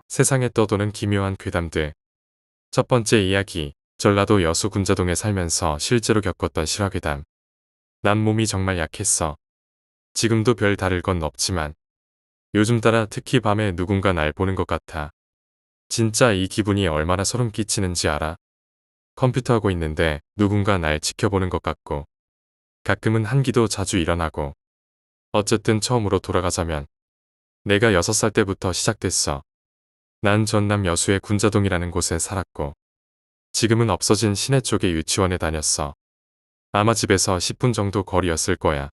세상에 떠도는 기묘한 괴담들. 첫 번째 이야기. 전라도 여수 군자동에 살면서 실제로 겪었던 실화괴담. 난 몸이 정말 약했어. 지금도 별 다를 건 없지만 요즘 따라 특히 밤에 누군가 날 보는 것 같아. 진짜 이 기분이 얼마나 소름 끼치는지 알아? 컴퓨터 하고 있는데 누군가 날 지켜보는 것 같고 가끔은 한기도 자주 일어나고. 어쨌든 처음으로 돌아가자면 내가 6살 때부터 시작됐어. 난 전남 여수의 군자동이라는 곳에 살았고 지금은 없어진 시내 쪽의 유치원에 다녔어. 아마 집에서 10분 정도 거리였을 거야.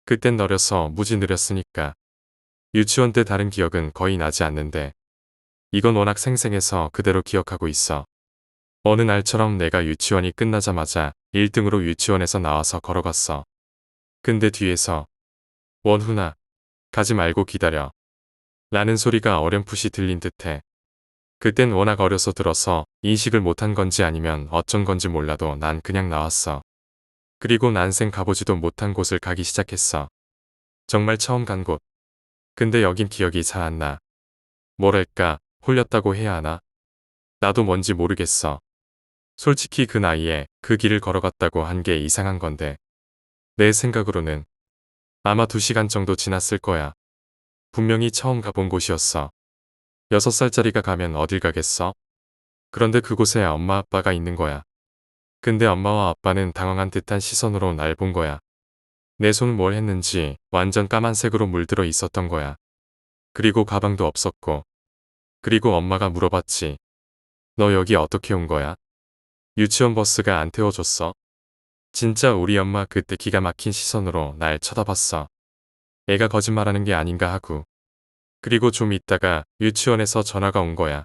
그땐 어려서 무지 느렸으니까 유치원 때 다른 기억은 거의 나지 않는데 이건 워낙 생생해서 그대로 기억하고 있어. 어느 날처럼 내가 유치원이 끝나자마자 1등으로 유치원에서 나와서 걸어갔어. 근데 뒤에서 원훈아, 가지 말고 기다려 라는 소리가 어렴풋이 들린 듯해. 그땐 워낙 어려서 들어서 인식을 못한 건지 아니면 어쩐 건지 몰라도 난 그냥 나왔어. 그리고 난생 가보지도 못한 곳을 가기 시작했어. 정말 처음 간 곳. 근데 여긴 기억이 잘 안 나. 뭐랄까, 홀렸다고 해야 하나? 나도 뭔지 모르겠어. 솔직히 그 나이에 그 길을 걸어갔다고 한 게 이상한 건데. 내 생각으로는 아마 2시간 정도 지났을 거야. 분명히 처음 가본 곳이었어. 6살짜리가 가면 어딜 가겠어? 그런데 그곳에 엄마 아빠가 있는 거야. 근데 엄마와 아빠는 당황한 듯한 시선으로 날 본 거야. 내 손은 뭘 했는지 완전 까만색으로 물들어 있었던 거야. 그리고 가방도 없었고. 그리고 엄마가 물어봤지. 너 여기 어떻게 온 거야? 유치원 버스가 안 태워줬어? 진짜 우리 엄마 그때 기가 막힌 시선으로 날 쳐다봤어. 애가 거짓말하는 게 아닌가 하고. 그리고 좀 있다가 유치원에서 전화가 온 거야.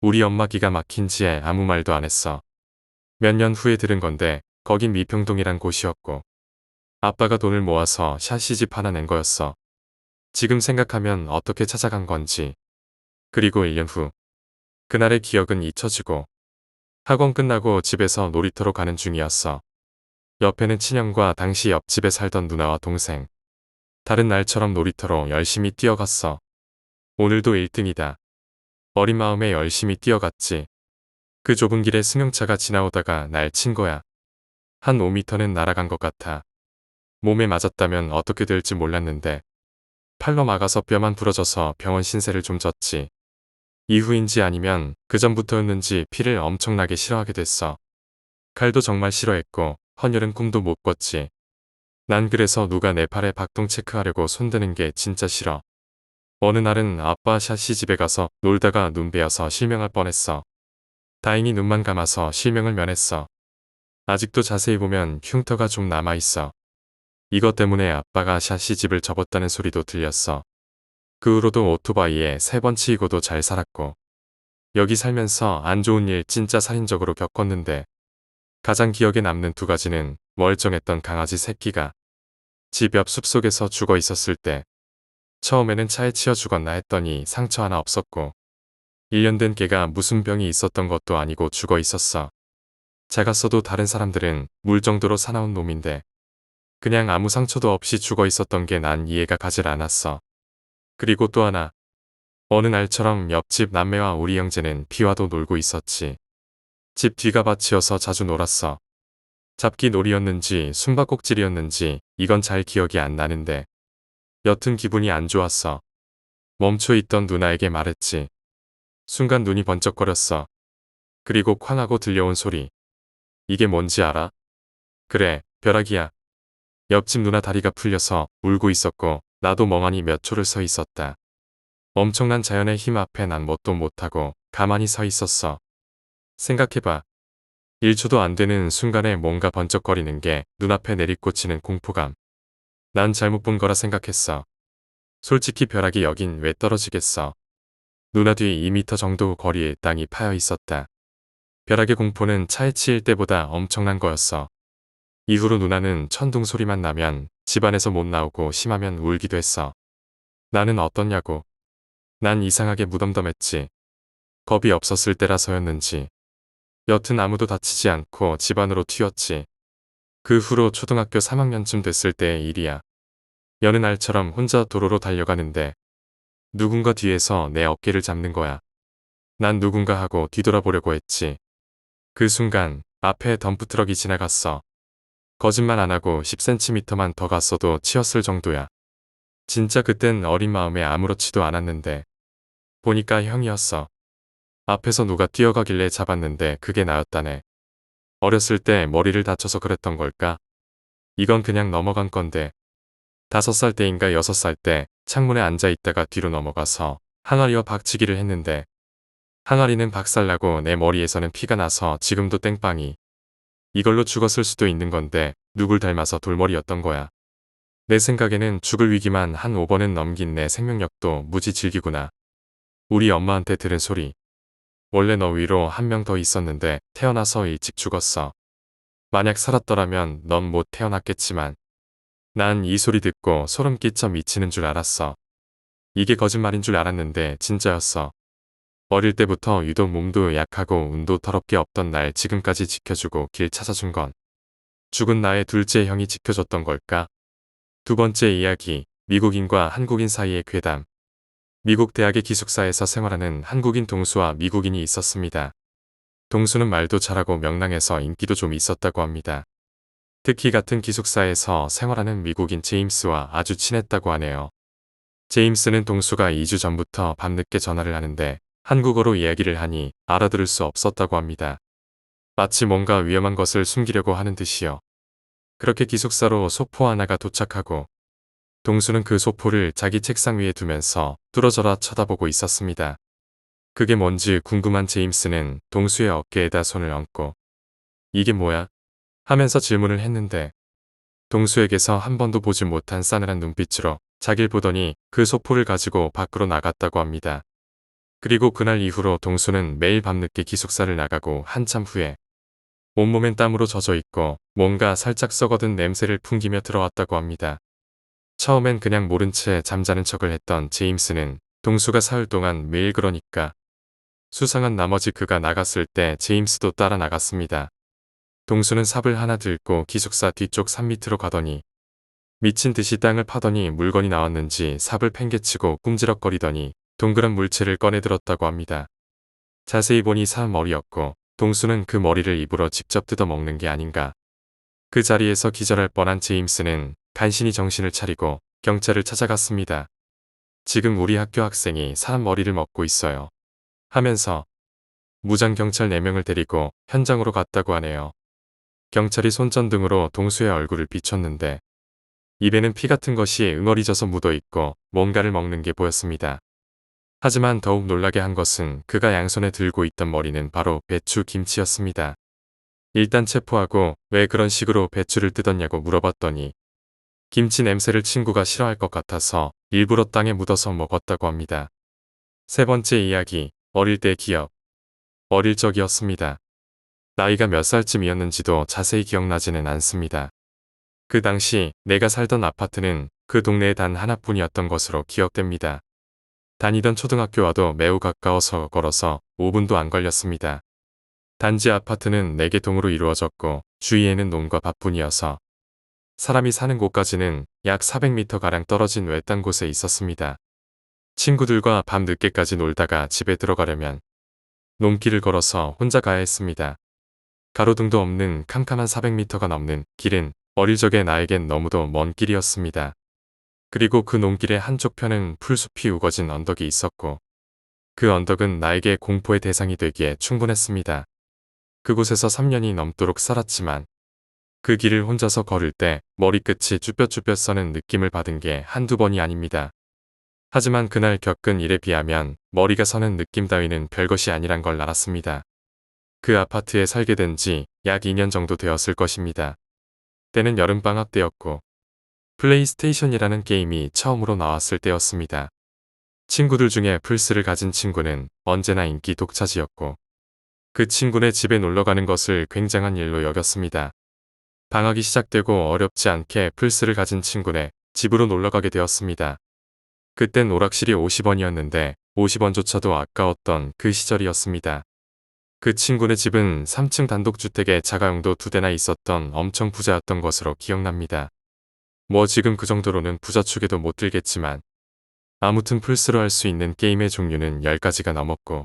우리 엄마 기가 막힌지 아무 말도 안 했어. 몇 년 후에 들은 건데 거긴 미평동이란 곳이었고 아빠가 돈을 모아서 샤시집 하나 낸 거였어. 지금 생각하면 어떻게 찾아간 건지. 그리고 1년 후 그날의 기억은 잊혀지고 학원 끝나고 집에서 놀이터로 가는 중이었어. 옆에는 친형과 당시 옆집에 살던 누나와 동생. 다른 날처럼 놀이터로 열심히 뛰어갔어. 오늘도 1등이다. 어린 마음에 열심히 뛰어갔지. 그 좁은 길에 승용차가 지나오다가 날 친 거야. 한 5m는 날아간 것 같아. 몸에 맞았다면 어떻게 될지 몰랐는데 팔로 막아서 뼈만 부러져서 병원 신세를 좀 졌지. 이후인지 아니면 그전부터였는지 피를 엄청나게 싫어하게 됐어. 칼도 정말 싫어했고 헌혈은 꿈도 못 꿨지. 난 그래서 누가 내 팔에 박동 체크하려고 손대는 게 진짜 싫어. 어느 날은 아빠 샤시 집에 가서 놀다가 눈 베어서 실명할 뻔했어. 다행히 눈만 감아서 실명을 면했어. 아직도 자세히 보면 흉터가 좀 남아있어. 이것 때문에 아빠가 샤시 집을 접었다는 소리도 들렸어. 그 후로도 오토바이에 3번 치이고도 잘 살았고 여기 살면서 안 좋은 일 진짜 살인적으로 겪었는데 가장 기억에 남는 2가지는 멀쩡했던 강아지 새끼가 집 옆 숲속에서 죽어 있었을 때 처음에는 차에 치여 죽었나 했더니 상처 하나 없었고 1년 된 개가 무슨 병이 있었던 것도 아니고 죽어 있었어. 작았어도 다른 사람들은 물 정도로 사나운 놈인데 그냥 아무 상처도 없이 죽어 있었던 게 난 이해가 가질 않았어. 그리고 또 하나. 어느 날처럼 옆집 남매와 우리 형제는 비와도 놀고 있었지. 집 뒤가 밭이어서 자주 놀았어. 잡기 놀이였는지 숨바꼭질이었는지 이건 잘 기억이 안 나는데 여튼 기분이 안 좋았어. 멈춰있던 누나에게 말했지. 순간 눈이 번쩍거렸어. 그리고 쾅 하고 들려온 소리. 이게 뭔지 알아? 그래, 벼락이야. 옆집 누나 다리가 풀려서 울고 있었고 나도 멍하니 몇 초를 서 있었다. 엄청난 자연의 힘 앞에 난 뭣도 못하고 가만히 서 있었어. 생각해봐. 1초도 안 되는 순간에 뭔가 번쩍거리는 게 눈앞에 내리꽂히는 공포감. 난 잘못 본 거라 생각했어. 솔직히 벼락이 여긴 왜 떨어지겠어. 누나 뒤 2m 정도 거리에 땅이 파여 있었다. 벼락의 공포는 차에 치일 때보다 엄청난 거였어. 이후로 누나는 천둥 소리만 나면 집안에서 못 나오고 심하면 울기도 했어. 나는 어떻냐고. 난 이상하게 무덤덤했지. 겁이 없었을 때라서였는지. 여튼 아무도 다치지 않고 집 안으로 튀었지. 그 후로 초등학교 3학년쯤 됐을 때의 일이야. 여느 날처럼 혼자 도로로 달려가는데 누군가 뒤에서 내 어깨를 잡는 거야. 난 누군가 하고 뒤돌아보려고 했지. 그 순간 앞에 덤프트럭이 지나갔어. 거짓말 안 하고 10cm만 더 갔어도 치였을 정도야. 진짜 그땐 어린 마음에 아무렇지도 않았는데 보니까 형이었어. 앞에서 누가 뛰어가길래 잡았는데 그게 나였다네. 어렸을 때 머리를 다쳐서 그랬던 걸까? 이건 그냥 넘어간 건데 5살 때인가 6살 때 창문에 앉아 있다가 뒤로 넘어가서 항아리와 박치기를 했는데 항아리는 박살나고 내 머리에서는 피가 나서 지금도 땡빵이. 이걸로 죽었을 수도 있는 건데 누굴 닮아서 돌머리였던 거야. 내 생각에는 죽을 위기만 한 5번은 넘긴 내 생명력도 무지 질기구나. 우리 엄마한테 들은 소리. 원래 너 위로 한 명 더 있었는데 태어나서 일찍 죽었어. 만약 살았더라면 넌 못 태어났겠지만 난 이 소리 듣고 소름 끼쳐 미치는 줄 알았어. 이게 거짓말인 줄 알았는데 진짜였어. 어릴 때부터 유독 몸도 약하고 운도 더럽게 없던 날 지금까지 지켜주고 길 찾아준 건 죽은 나의 둘째 형이 지켜줬던 걸까? 두 번째 이야기, 미국인과 한국인 사이의 괴담. 미국 대학의 기숙사에서 생활하는 한국인 동수와 미국인이 있었습니다. 동수는 말도 잘하고 명랑해서 인기도 좀 있었다고 합니다. 특히 같은 기숙사에서 생활하는 미국인 제임스와 아주 친했다고 하네요. 제임스는 동수가 2주 전부터 밤늦게 전화를 하는데 한국어로 이야기를 하니 알아들을 수 없었다고 합니다. 마치 뭔가 위험한 것을 숨기려고 하는 듯이요. 그렇게 기숙사로 소포 하나가 도착하고 동수는 그 소포를 자기 책상 위에 두면서 뚫어져라 쳐다보고 있었습니다. 그게 뭔지 궁금한 제임스는 동수의 어깨에다 손을 얹고 이게 뭐야? 하면서 질문을 했는데 동수에게서 한 번도 보지 못한 싸늘한 눈빛으로 자길 보더니 그 소포를 가지고 밖으로 나갔다고 합니다. 그리고 그날 이후로 동수는 매일 밤늦게 기숙사를 나가고 한참 후에 온몸엔 땀으로 젖어 있고 뭔가 살짝 썩어든 냄새를 풍기며 들어왔다고 합니다. 처음엔 그냥 모른 채 잠자는 척을 했던 제임스는 동수가 사흘 동안 매일 그러니까 수상한 나머지 그가 나갔을 때 제임스도 따라 나갔습니다. 동수는 삽을 하나 들고 기숙사 뒤쪽 산 밑으로 가더니 미친 듯이 땅을 파더니 물건이 나왔는지 삽을 팽개치고 꿈지럭거리더니 동그란 물체를 꺼내들었다고 합니다. 자세히 보니 사람 머리였고 동수는 그 머리를 입으로 직접 뜯어먹는 게 아닌가. 그 자리에서 기절할 뻔한 제임스는 간신히 정신을 차리고 경찰을 찾아갔습니다. 지금 우리 학교 학생이 사람 머리를 먹고 있어요. 하면서 무장경찰 4명을 데리고 현장으로 갔다고 하네요. 경찰이 손전등으로 동수의 얼굴을 비췄는데 입에는 피 같은 것이 응어리져서 묻어있고 뭔가를 먹는 게 보였습니다. 하지만 더욱 놀라게 한 것은 그가 양손에 들고 있던 머리는 바로 배추 김치였습니다. 일단 체포하고 왜 그런 식으로 배추를 뜯었냐고 물어봤더니 김치 냄새를 친구가 싫어할 것 같아서 일부러 땅에 묻어서 먹었다고 합니다. 세 번째 이야기, 어릴 때 기억. 어릴 적이었습니다. 나이가 몇 살쯤이었는지도 자세히 기억나지는 않습니다. 그 당시 내가 살던 아파트는 그 동네에 단 하나뿐이었던 것으로 기억됩니다. 다니던 초등학교와도 매우 가까워서 걸어서 5분도 안 걸렸습니다. 단지 아파트는 4개 동으로 이루어졌고 주위에는 논과 밭뿐이어서 사람이 사는 곳까지는 약 400m가량 떨어진 외딴 곳에 있었습니다. 친구들과 밤 늦게까지 놀다가 집에 들어가려면 논길을 걸어서 혼자 가야 했습니다. 가로등도 없는 캄캄한 400m가 넘는 길은 어릴 적의 나에겐 너무도 먼 길이었습니다. 그리고 그 논길의 한쪽 편은 풀숲이 우거진 언덕이 있었고 그 언덕은 나에게 공포의 대상이 되기에 충분했습니다. 그곳에서 3년이 넘도록 살았지만 그 길을 혼자서 걸을 때 머리끝이 쭈뼛쭈뼛 서는 느낌을 받은 게 한두 번이 아닙니다. 하지만 그날 겪은 일에 비하면 머리가 서는 느낌 따위는 별것이 아니란 걸 알았습니다. 그 아파트에 살게 된 지 약 2년 정도 되었을 것입니다. 때는 여름방학 때였고 플레이스테이션이라는 게임이 처음으로 나왔을 때였습니다. 친구들 중에 플스를 가진 친구는 언제나 인기 독차지였고 그 친구네 집에 놀러가는 것을 굉장한 일로 여겼습니다. 방학이 시작되고 어렵지 않게 플스를 가진 친구네 집으로 놀러가게 되었습니다. 그땐 오락실이 50원이었는데 50원조차도 아까웠던 그 시절이었습니다. 그 친구네 집은 3층 단독주택에 자가용도 2대나 있었던 엄청 부자였던 것으로 기억납니다. 뭐 지금 그 정도로는 부자 축에도 못 들겠지만 아무튼 플스로 할 수 있는 게임의 종류는 10가지가 넘었고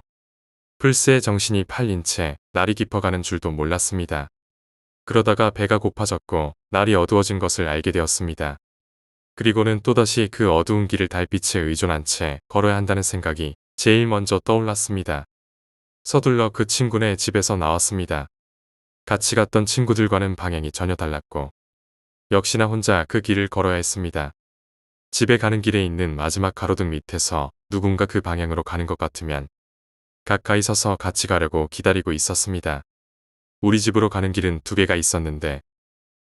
플스에 정신이 팔린 채 날이 깊어가는 줄도 몰랐습니다. 그러다가 배가 고파졌고 날이 어두워진 것을 알게 되었습니다. 그리고는 또다시 그 어두운 길을 달빛에 의존한 채 걸어야 한다는 생각이 제일 먼저 떠올랐습니다. 서둘러 그 친구네 집에서 나왔습니다. 같이 갔던 친구들과는 방향이 전혀 달랐고 역시나 혼자 그 길을 걸어야 했습니다. 집에 가는 길에 있는 마지막 가로등 밑에서 누군가 그 방향으로 가는 것 같으면 가까이 서서 같이 가려고 기다리고 있었습니다. 우리 집으로 가는 길은 2개가 있었는데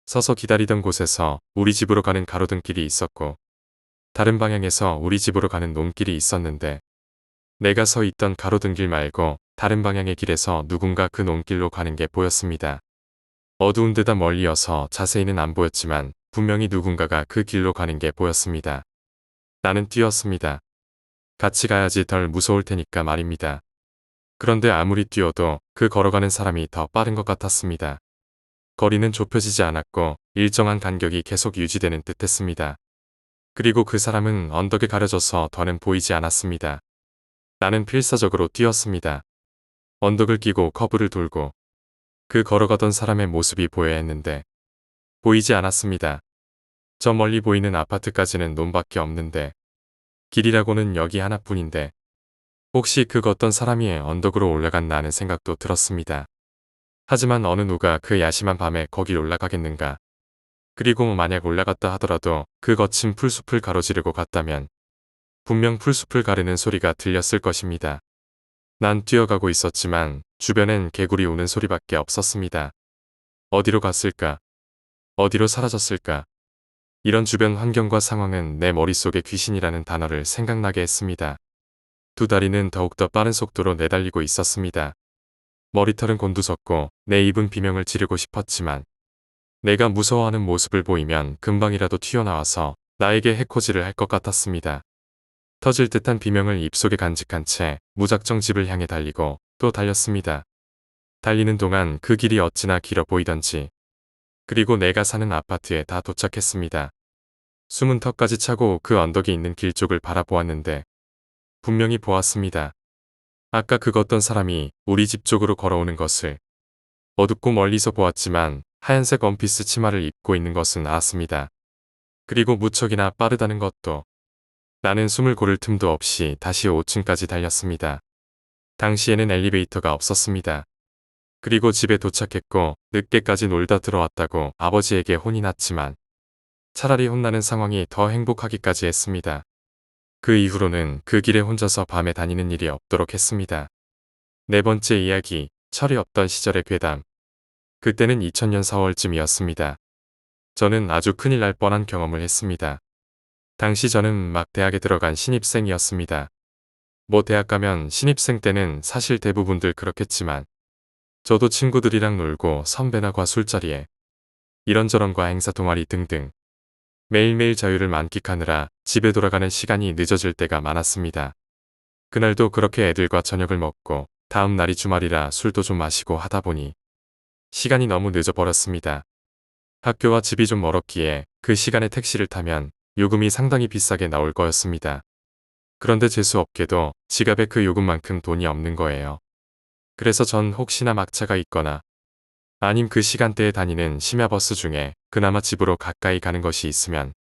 서서 기다리던 곳에서 우리 집으로 가는 가로등길이 있었고 다른 방향에서 우리 집으로 가는 논길이 있었는데 내가 서 있던 가로등길 말고 다른 방향의 길에서 누군가 그 논길로 가는 게 보였습니다. 어두운 데다 멀리여서 자세히는 안 보였지만 분명히 누군가가 그 길로 가는 게 보였습니다. 나는 뛰었습니다. 같이 가야지 덜 무서울 테니까 말입니다. 그런데 아무리 뛰어도 그 걸어가는 사람이 더 빠른 것 같았습니다. 거리는 좁혀지지 않았고 일정한 간격이 계속 유지되는 듯했습니다. 그리고 그 사람은 언덕에 가려져서 더는 보이지 않았습니다. 나는 필사적으로 뛰었습니다. 언덕을 끼고 커브를 돌고 그 걸어가던 사람의 모습이 보여야 했는데 보이지 않았습니다. 저 멀리 보이는 아파트까지는 논밖에 없는데 길이라고는 여기 하나뿐인데 혹시 그 걷던 사람이 언덕으로 올라갔나 하는 생각도 들었습니다. 하지만 어느 누가 그 야심한 밤에 거길 올라가겠는가. 그리고 만약 올라갔다 하더라도 그 거친 풀숲을 가로지르고 갔다면 분명 풀숲을 가르는 소리가 들렸을 것입니다. 난 뛰어가고 있었지만 주변엔 개구리 우는 소리밖에 없었습니다. 어디로 갔을까? 어디로 사라졌을까? 이런 주변 환경과 상황은 내 머릿속에 귀신이라는 단어를 생각나게 했습니다. 2다리는 더욱더 빠른 속도로 내달리고 있었습니다. 머리털은 곤두섰고 내 입은 비명을 지르고 싶었지만 내가 무서워하는 모습을 보이면 금방이라도 튀어나와서 나에게 해코지를 할 것 같았습니다. 터질 듯한 비명을 입속에 간직한 채 무작정 집을 향해 달리고 또 달렸습니다. 달리는 동안 그 길이 어찌나 길어 보이던지. 그리고 내가 사는 아파트에 다 도착했습니다. 숨은 턱까지 차고 그 언덕이 있는 길 쪽을 바라보았는데 분명히 보았습니다. 아까 그 걷던 사람이 우리 집 쪽으로 걸어오는 것을 어둡고 멀리서 보았지만 하얀색 원피스 치마를 입고 있는 것은 알았습니다. 그리고 무척이나 빠르다는 것도. 나는 숨을 고를 틈도 없이 다시 5층까지 달렸습니다. 당시에는 엘리베이터가 없었습니다. 그리고 집에 도착했고 늦게까지 놀다 들어왔다고 아버지에게 혼이 났지만 차라리 혼나는 상황이 더 행복하기까지 했습니다. 그 이후로는 그 길에 혼자서 밤에 다니는 일이 없도록 했습니다. 4번째 이야기, 철이 없던 시절의 괴담. 그때는 2000년 4월쯤이었습니다. 저는 아주 큰일 날 뻔한 경험을 했습니다. 당시 저는 막 대학에 들어간 신입생이었습니다. 뭐 대학 가면 신입생 때는 사실 대부분들 그렇겠지만 저도 친구들이랑 놀고 선배나 과 술자리에 이런저런 과 행사 동아리 등등 매일매일 자유를 만끽하느라 집에 돌아가는 시간이 늦어질 때가 많았습니다. 그날도 그렇게 애들과 저녁을 먹고 다음 날이 주말이라 술도 좀 마시고 하다 보니 시간이 너무 늦어버렸습니다. 학교와 집이 좀 멀었기에 그 시간에 택시를 타면 요금이 상당히 비싸게 나올 거였습니다. 그런데 재수없게도 지갑에 그 요금만큼 돈이 없는 거예요. 그래서 전 혹시나 막차가 있거나 아님 그 시간대에 다니는 심야버스 중에 그나마 집으로 가까이 가는 것이 있으면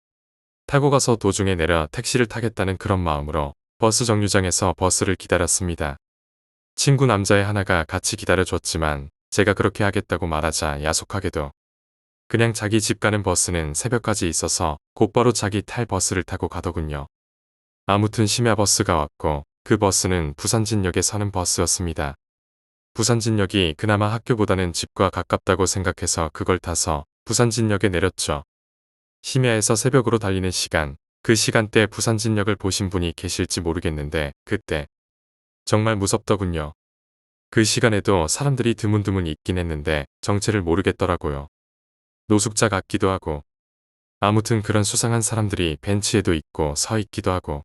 타고 가서 도중에 내려 택시를 타겠다는 그런 마음으로 버스 정류장에서 버스를 기다렸습니다. 친구 남자애 하나가 같이 기다려줬지만 제가 그렇게 하겠다고 말하자 야속하게도 그냥 자기 집 가는 버스는 새벽까지 있어서 곧바로 자기 탈 버스를 타고 가더군요. 아무튼 심야버스가 왔고 그 버스는 부산진역에 서는 버스였습니다. 부산진역이 그나마 학교보다는 집과 가깝다고 생각해서 그걸 타서 부산진역에 내렸죠. 심야에서 새벽으로 달리는 시간, 그 시간대 부산진역을 보신 분이 계실지 모르겠는데 그때 정말 무섭더군요. 그 시간에도 사람들이 드문드문 있긴 했는데 정체를 모르겠더라고요. 노숙자 같기도 하고 아무튼 그런 수상한 사람들이 벤치에도 있고 서 있기도 하고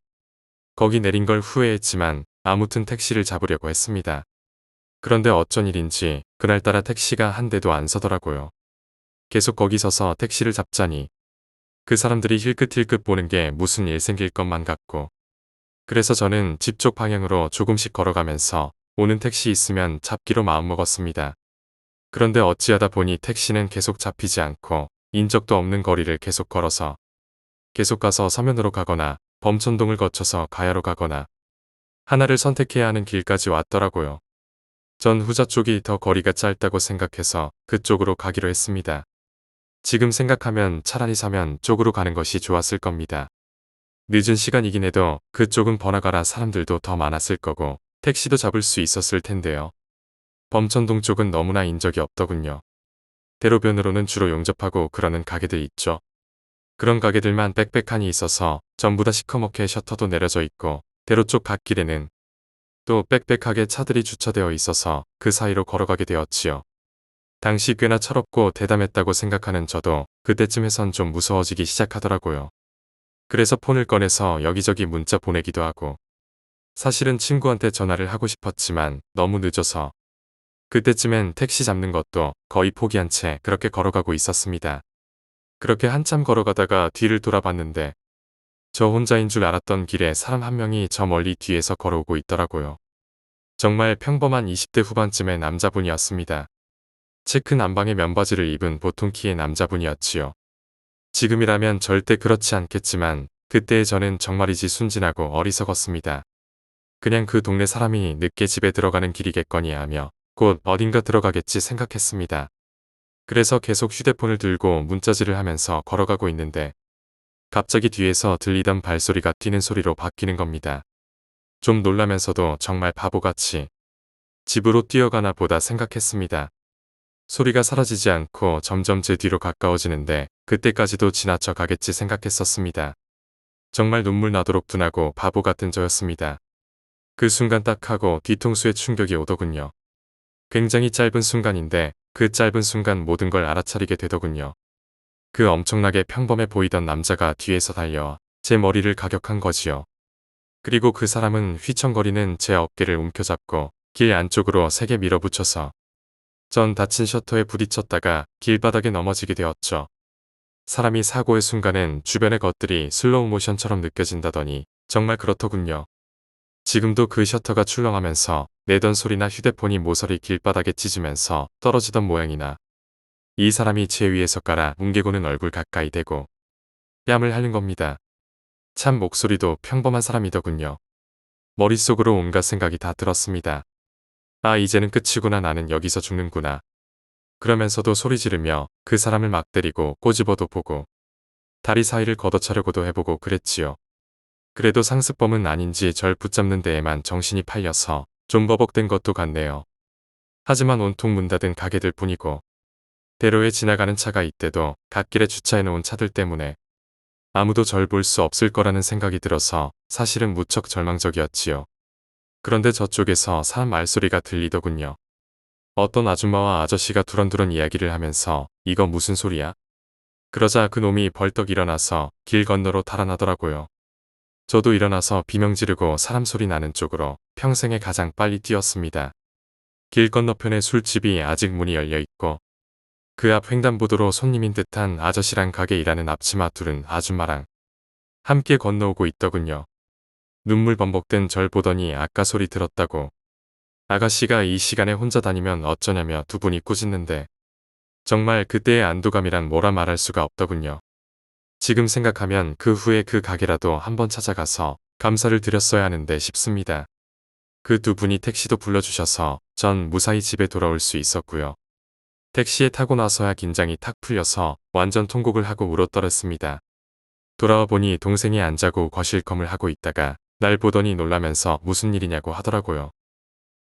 거기 내린 걸 후회했지만 아무튼 택시를 잡으려고 했습니다. 그런데 어쩐 일인지 그날따라 택시가 한 대도 안 서더라고요. 계속 거기 서서 택시를 잡자니 그 사람들이 힐끗힐끗 보는 게 무슨 일 생길 것만 같고 그래서 저는 집 쪽 방향으로 조금씩 걸어가면서 오는 택시 있으면 잡기로 마음먹었습니다. 그런데 어찌하다 보니 택시는 계속 잡히지 않고 인적도 없는 거리를 계속 걸어서 계속 가서 서면으로 가거나 범천동을 거쳐서 가야로 가거나 하나를 선택해야 하는 길까지 왔더라고요. 전 후자 쪽이 더 거리가 짧다고 생각해서 그쪽으로 가기로 했습니다. 지금 생각하면 차라리 서면 쪽으로 가는 것이 좋았을 겁니다. 늦은 시간이긴 해도 그쪽은 번화가라 사람들도 더 많았을 거고 택시도 잡을 수 있었을 텐데요. 범천동 쪽은 너무나 인적이 없더군요. 대로변으로는 주로 용접하고 그러는 가게들 있죠. 그런 가게들만 빽빽하니 있어서 전부 다 시커멓게 셔터도 내려져 있고 대로 쪽 갓길에는 또 빽빽하게 차들이 주차되어 있어서 그 사이로 걸어가게 되었지요. 당시 꽤나 철없고 대담했다고 생각하는 저도 그때쯤에선 좀 무서워지기 시작하더라고요. 그래서 폰을 꺼내서 여기저기 문자 보내기도 하고 사실은 친구한테 전화를 하고 싶었지만 너무 늦어서 그때쯤엔 택시 잡는 것도 거의 포기한 채 그렇게 걸어가고 있었습니다. 그렇게 한참 걸어가다가 뒤를 돌아봤는데 저 혼자인 줄 알았던 길에 사람 한 명이 저 멀리 뒤에서 걸어오고 있더라고요. 정말 평범한 20대 후반쯤의 남자분이었습니다. 체크 남방의 면바지를 입은 보통 키의 남자분이었지요. 지금이라면 절대 그렇지 않겠지만 그때의 저는 정말이지 순진하고 어리석었습니다. 그냥 그 동네 사람이 늦게 집에 들어가는 길이겠거니 하며 곧 어딘가 들어가겠지 생각했습니다. 그래서 계속 휴대폰을 들고 문자질을 하면서 걸어가고 있는데 갑자기 뒤에서 들리던 발소리가 뛰는 소리로 바뀌는 겁니다. 좀 놀라면서도 정말 바보같이 집으로 뛰어가나 보다 생각했습니다. 소리가 사라지지 않고 점점 제 뒤로 가까워지는데 그때까지도 지나쳐 가겠지 생각했었습니다. 정말 눈물 나도록 둔하고 바보 같은 저였습니다. 그 순간 딱 하고 뒤통수에 충격이 오더군요. 굉장히 짧은 순간인데 그 짧은 순간 모든 걸 알아차리게 되더군요. 그 엄청나게 평범해 보이던 남자가 뒤에서 달려와 제 머리를 가격한 거지요. 그리고 그 사람은 휘청거리는 제 어깨를 움켜잡고 길 안쪽으로 세게 밀어붙여서 전 닫힌 셔터에 부딪혔다가 길바닥에 넘어지게 되었죠. 사람이 사고의 순간엔 주변의 것들이 슬로우 모션처럼 느껴진다더니 정말 그렇더군요. 지금도 그 셔터가 출렁하면서 내던 소리나 휴대폰이 모서리 길바닥에 찢으면서 떨어지던 모양이나 이 사람이 제 위에서 깔아 뭉개고는 얼굴 가까이 대고 뺨을 핥는 겁니다. 참 목소리도 평범한 사람이더군요. 머릿속으로 온갖 생각이 다 들었습니다. 아, 이제는 끝이구나. 나는 여기서 죽는구나. 그러면서도 소리 지르며 그 사람을 막 때리고 꼬집어도 보고 다리 사이를 걷어차려고도 해보고 그랬지요. 그래도 상습범은 아닌지 절 붙잡는 데에만 정신이 팔려서 좀 버벅된 것도 같네요. 하지만 온통 문 닫은 가게들 뿐이고 대로에 지나가는 차가 있대도 갓길에 주차해놓은 차들 때문에 아무도 절 볼 수 없을 거라는 생각이 들어서 사실은 무척 절망적이었지요. 그런데 저쪽에서 사람 말소리가 들리더군요. 어떤 아줌마와 아저씨가 두런두런 이야기를 하면서 이거 무슨 소리야? 그러자 그 놈이 벌떡 일어나서 길 건너로 달아나더라고요. 저도 일어나서 비명 지르고 사람 소리 나는 쪽으로 평생에 가장 빨리 뛰었습니다. 길 건너편에 술집이 아직 문이 열려 있고 그 앞 횡단보도로 손님인 듯한 아저씨랑 가게 일하는 앞치마 둘은 아줌마랑 함께 건너오고 있더군요. 눈물 범벅된 절 보더니 아까 소리 들었다고. 아가씨가 이 시간에 혼자 다니면 어쩌냐며 두 분이 꾸짖는데 정말 그때의 안도감이란 뭐라 말할 수가 없더군요. 지금 생각하면 그 후에 그 가게라도 한번 찾아가서 감사를 드렸어야 하는데 싶습니다. 그 두 분이 택시도 불러주셔서 전 무사히 집에 돌아올 수 있었고요. 택시에 타고 나서야 긴장이 탁 풀려서 완전 통곡을 하고 울어떨었습니다. 돌아와 보니 동생이 안 자고 거실컴을 하고 있다가 날 보더니 놀라면서 무슨 일이냐고 하더라고요.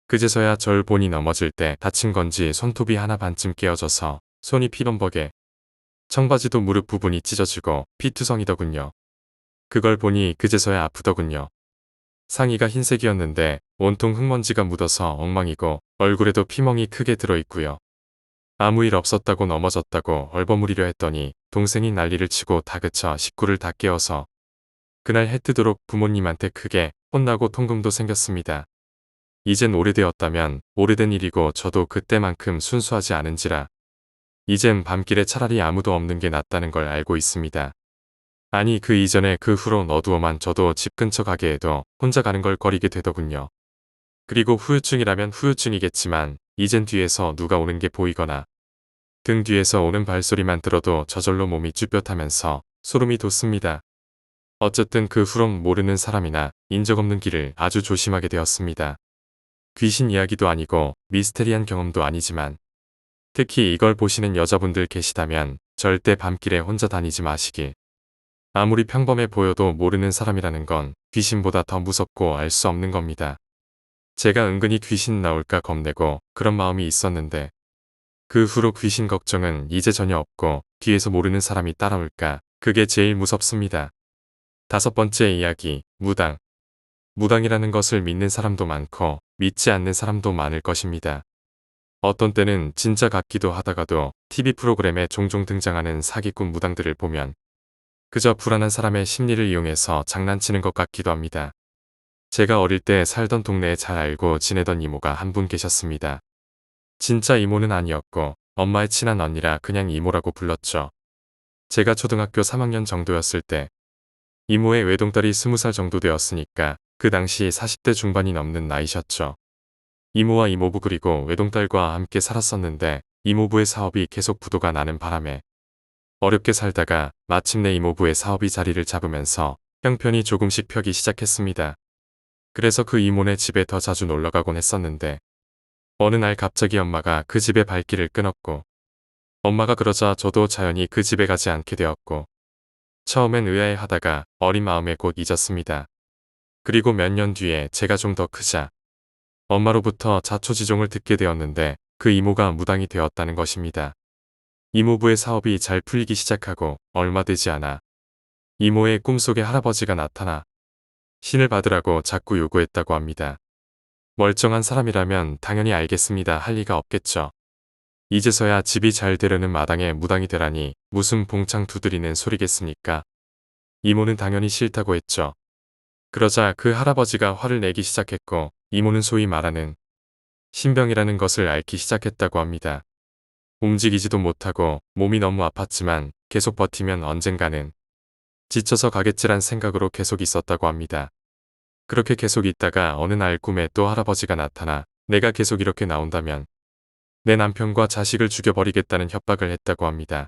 그제서야 절 보니 넘어질 때 다친 건지 손톱이 하나 반쯤 깨어져서 손이 피범벅에 청바지도 무릎 부분이 찢어지고 피투성이더군요. 그걸 보니 그제서야 아프더군요. 상의가 흰색이었는데 온통 흙먼지가 묻어서 엉망이고 얼굴에도 피멍이 크게 들어있고요. 아무 일 없었다고 넘어졌다고 얼버무리려 했더니 동생이 난리를 치고 다그쳐 식구를 다 깨워서 그날 해 뜨도록 부모님한테 크게 혼나고 통금도 생겼습니다. 이젠 오래되었다면 오래된 일이고 저도 그때만큼 순수하지 않은지라 이젠 밤길에 차라리 아무도 없는 게 낫다는 걸 알고 있습니다. 아니 그 이전에 그 후로 어두워만 저도 집 근처 가게에도 혼자 가는 걸 꺼리게 되더군요. 그리고 후유증이라면 후유증이겠지만 이젠 뒤에서 누가 오는 게 보이거나 등 뒤에서 오는 발소리만 들어도 저절로 몸이 쭈뼛하면서 소름이 돋습니다. 어쨌든 그 후론 모르는 사람이나 인적 없는 길을 아주 조심하게 되었습니다. 귀신 이야기도 아니고 미스테리한 경험도 아니지만 특히 이걸 보시는 여자분들 계시다면 절대 밤길에 혼자 다니지 마시길. 아무리 평범해 보여도 모르는 사람이라는 건 귀신보다 더 무섭고 알 수 없는 겁니다. 제가 은근히 귀신 나올까 겁내고 그런 마음이 있었는데 그 후로 귀신 걱정은 이제 전혀 없고 뒤에서 모르는 사람이 따라올까 그게 제일 무섭습니다. 5번째 이야기, 무당. 무당이라는 것을 믿는 사람도 많고 믿지 않는 사람도 많을 것입니다. 어떤 때는 진짜 같기도 하다가도 TV 프로그램에 종종 등장하는 사기꾼 무당들을 보면 그저 불안한 사람의 심리를 이용해서 장난치는 것 같기도 합니다. 제가 어릴 때 살던 동네에 잘 알고 지내던 이모가 한 분 계셨습니다. 진짜 이모는 아니었고 엄마의 친한 언니라 그냥 이모라고 불렀죠. 제가 초등학교 3학년 정도였을 때 이모의 외동딸이 20살 정도 되었으니까 그 당시 40대 중반이 넘는 나이셨죠. 이모와 이모부 그리고 외동딸과 함께 살았었는데 이모부의 사업이 계속 부도가 나는 바람에 어렵게 살다가 마침내 이모부의 사업이 자리를 잡으면서 형편이 조금씩 펴기 시작했습니다. 그래서 그 이모네 집에 더 자주 놀러가곤 했었는데 어느 날 갑자기 엄마가 그 집에 발길을 끊었고 엄마가 그러자 저도 자연히 그 집에 가지 않게 되었고 처음엔 의아해하다가 어린 마음에 곧 잊었습니다. 그리고 몇 년 뒤에 제가 좀 더 크자 엄마로부터 자초지종을 듣게 되었는데 그 이모가 무당이 되었다는 것입니다. 이모부의 사업이 잘 풀리기 시작하고 얼마 되지 않아 이모의 꿈속에 할아버지가 나타나 신을 받으라고 자꾸 요구했다고 합니다. 멀쩡한 사람이라면 당연히 알겠습니다 할 리가 없겠죠. 이제서야 집이 잘 되려는 마당에 무당이 되라니 무슨 봉창 두드리는 소리겠습니까? 이모는 당연히 싫다고 했죠. 그러자 그 할아버지가 화를 내기 시작했고 이모는 소위 말하는 신병이라는 것을 앓기 시작했다고 합니다. 움직이지도 못하고 몸이 너무 아팠지만 계속 버티면 언젠가는 지쳐서 가겠지란 생각으로 계속 있었다고 합니다. 그렇게 계속 있다가 어느 날 꿈에 또 할아버지가 나타나 내가 계속 이렇게 나온다면 내 남편과 자식을 죽여버리겠다는 협박을 했다고 합니다.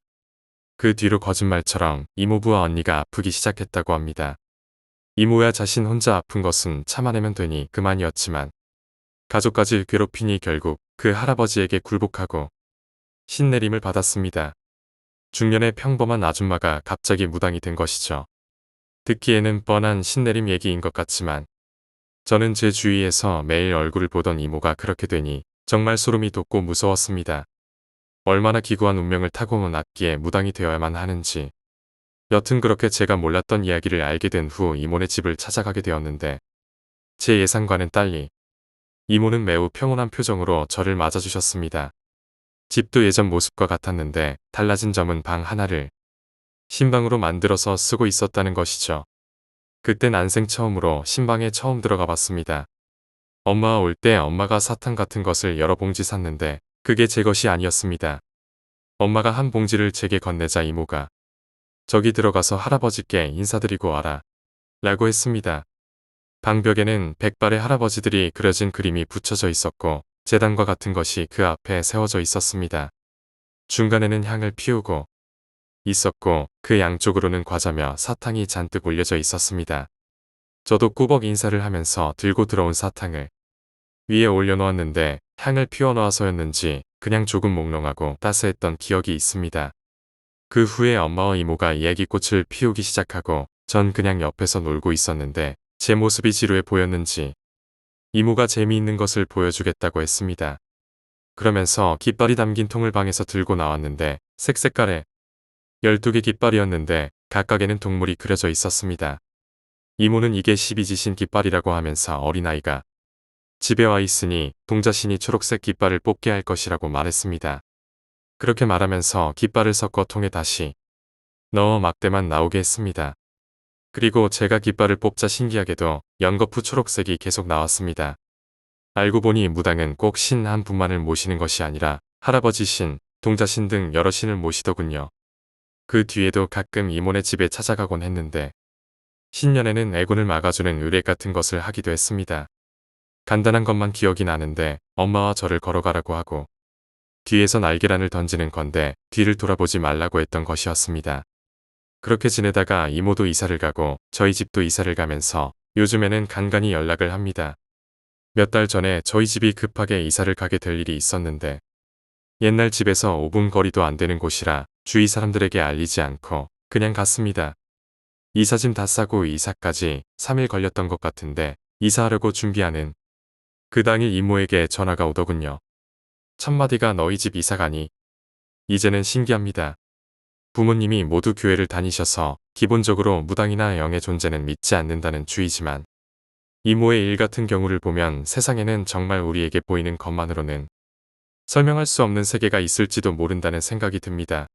그 뒤로 거짓말처럼 이모부와 언니가 아프기 시작했다고 합니다. 이모야 자신 혼자 아픈 것은 참아내면 되니 그만이었지만 가족까지 괴롭히니 결국 그 할아버지에게 굴복하고 신내림을 받았습니다. 중년의 평범한 아줌마가 갑자기 무당이 된 것이죠. 듣기에는 뻔한 신내림 얘기인 것 같지만 저는 제 주위에서 매일 얼굴을 보던 이모가 그렇게 되니 정말 소름이 돋고 무서웠습니다. 얼마나 기구한 운명을 타고 났기에 무당이 되어야만 하는지. 여튼 그렇게 제가 몰랐던 이야기를 알게 된 후 이모네 집을 찾아가게 되었는데 제 예상과는 달리 이모는 매우 평온한 표정으로 저를 맞아주셨습니다. 집도 예전 모습과 같았는데 달라진 점은 방 하나를 신방으로 만들어서 쓰고 있었다는 것이죠. 그때 난생 처음으로 신방에 처음 들어가 봤습니다. 엄마가 올 때 엄마가 사탕 같은 것을 여러 봉지 샀는데 그게 제 것이 아니었습니다. 엄마가 한 봉지를 제게 건네자 이모가 저기 들어가서 할아버지께 인사드리고 와라 라고 했습니다. 방벽에는 백발의 할아버지들이 그려진 그림이 붙여져 있었고 제단과 같은 것이 그 앞에 세워져 있었습니다. 중간에는 향을 피우고 있었고 그 양쪽으로는 과자며 사탕이 잔뜩 올려져 있었습니다. 저도 꾸벅 인사를 하면서 들고 들어온 사탕을 위에 올려놓았는데 향을 피워놓아서였는지 그냥 조금 몽롱하고 따스했던 기억이 있습니다. 그 후에 엄마와 이모가 이야기꽃을 피우기 시작하고 전 그냥 옆에서 놀고 있었는데 제 모습이 지루해 보였는지 이모가 재미있는 것을 보여주겠다고 했습니다. 그러면서 깃발이 담긴 통을 방에서 들고 나왔는데 색색깔의 12개 깃발이었는데 각각에는 동물이 그려져 있었습니다. 이모는 이게 12지신 깃발이라고 하면서 어린아이가 집에 와 있으니 동자신이 초록색 깃발을 뽑게 할 것이라고 말했습니다. 그렇게 말하면서 깃발을 섞어 통에 다시 넣어 막대만 나오게 했습니다. 그리고 제가 깃발을 뽑자 신기하게도 연거푸 초록색이 계속 나왔습니다. 알고 보니 무당은 꼭 신 한 분만을 모시는 것이 아니라 할아버지 신, 동자신 등 여러 신을 모시더군요. 그 뒤에도 가끔 이모네 집에 찾아가곤 했는데 신년에는 애군을 막아주는 의뢰 같은 것을 하기도 했습니다. 간단한 것만 기억이 나는데 엄마와 저를 걸어가라고 하고 뒤에서 날계란을 던지는 건데 뒤를 돌아보지 말라고 했던 것이었습니다. 그렇게 지내다가 이모도 이사를 가고 저희 집도 이사를 가면서 요즘에는 간간히 연락을 합니다. 몇 달 전에 저희 집이 급하게 이사를 가게 될 일이 있었는데 옛날 집에서 5분 거리도 안 되는 곳이라 주위 사람들에게 알리지 않고 그냥 갔습니다. 이사짐 다 싸고 이사까지 3일 걸렸던 것 같은데 이사하려고 준비하는 그 당일 이모에게 전화가 오더군요. 첫마디가 너희 집 이사 가니? 이제는 신기합니다. 부모님이 모두 교회를 다니셔서 기본적으로 무당이나 영의 존재는 믿지 않는다는 주의지만 이모의 일 같은 경우를 보면 세상에는 정말 우리에게 보이는 것만으로는 설명할 수 없는 세계가 있을지도 모른다는 생각이 듭니다.